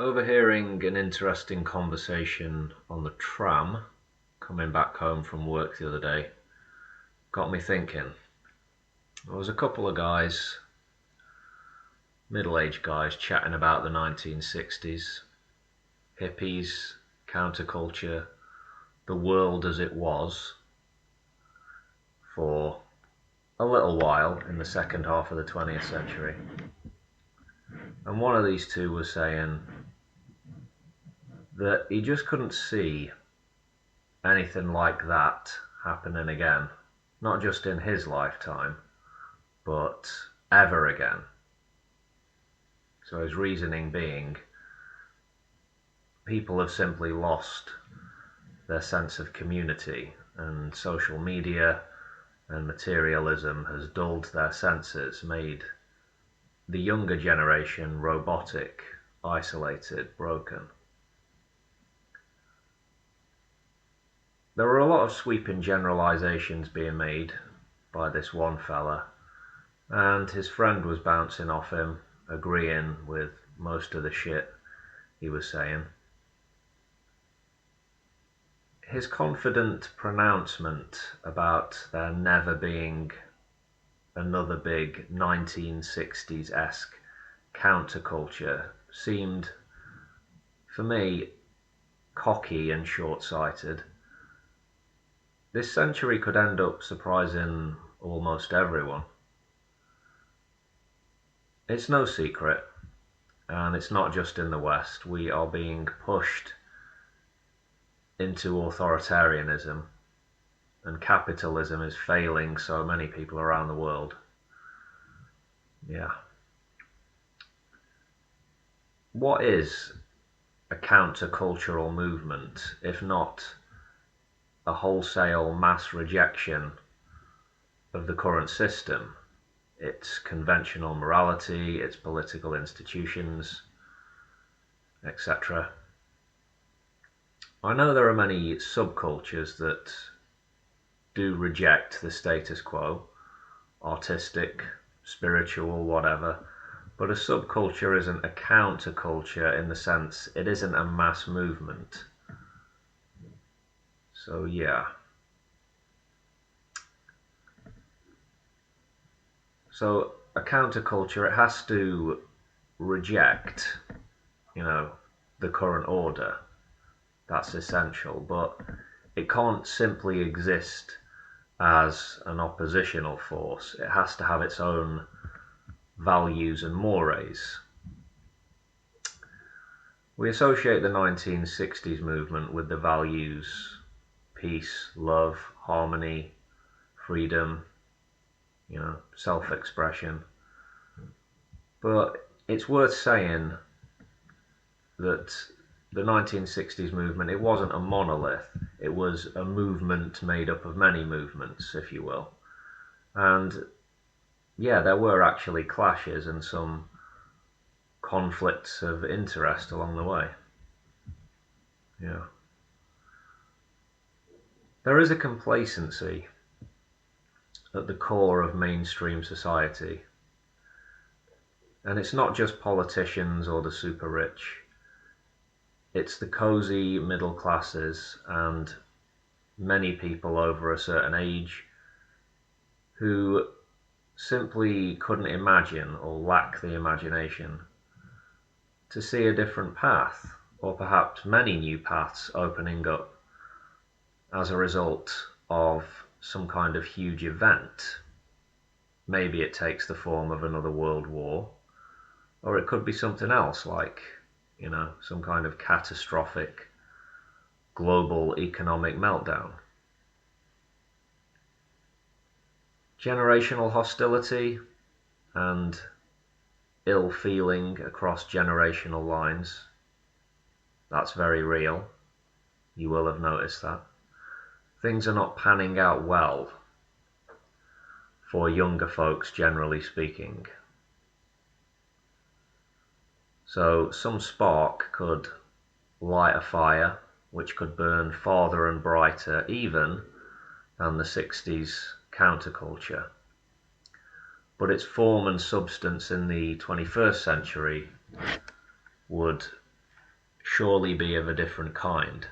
Overhearing an interesting conversation on the tram coming back home from work the other day got me thinking. There was a couple of guys, middle-aged guys, chatting about the 1960s, hippies, counterculture, the world as it was for a little while in the second half of the 20th century. And one of these two was saying that he just couldn't see anything like that happening again, not just in his lifetime, but ever again. So his reasoning being, people have simply lost their sense of community, and social media and materialism has dulled their senses, made the younger generation robotic, isolated, broken. There were a lot of sweeping generalizations being made by this one fella, and his friend was bouncing off him, agreeing with most of the shit he was saying. His confident pronouncement about there never being another big 1960s-esque counterculture seemed, for me, cocky and short-sighted. This century could end up surprising almost everyone. It's no secret, and it's not just in the West, we are being pushed into authoritarianism, and capitalism is failing so many people around the world. Yeah. What is a countercultural movement, if not a wholesale mass rejection of the current system, its conventional morality, its political institutions, etc.? I know there are many subcultures that do reject the status quo, artistic, spiritual, whatever, but a subculture isn't a counterculture in the sense it isn't a mass movement. So yeah. So a counterculture, it has to reject, the current order. That's essential, but it can't simply exist as an oppositional force. It has to have its own values and mores. We associate the 1960s movement with the values peace, love, harmony, freedom, self-expression. But it's worth saying that the 1960s movement, it wasn't a monolith. It was a movement made up of many movements, if you will. And yeah, there were actually clashes and some conflicts of interest along the way. Yeah. There is a complacency at the core of mainstream society. And it's not just politicians or the super rich. It's the cozy middle classes and many people over a certain age who simply couldn't imagine or lack the imagination to see a different path, or perhaps many new paths opening up as a result of some kind of huge event. Maybe it takes the form of another world war, or it could be something else like some kind of catastrophic global economic meltdown. Generational hostility and ill feeling across generational lines, that's very real. You will have noticed that. Things are not panning out well for younger folks, generally speaking. So some spark could light a fire which could burn farther and brighter even than the 60s counterculture. But its form and substance in the 21st century would surely be of a different kind.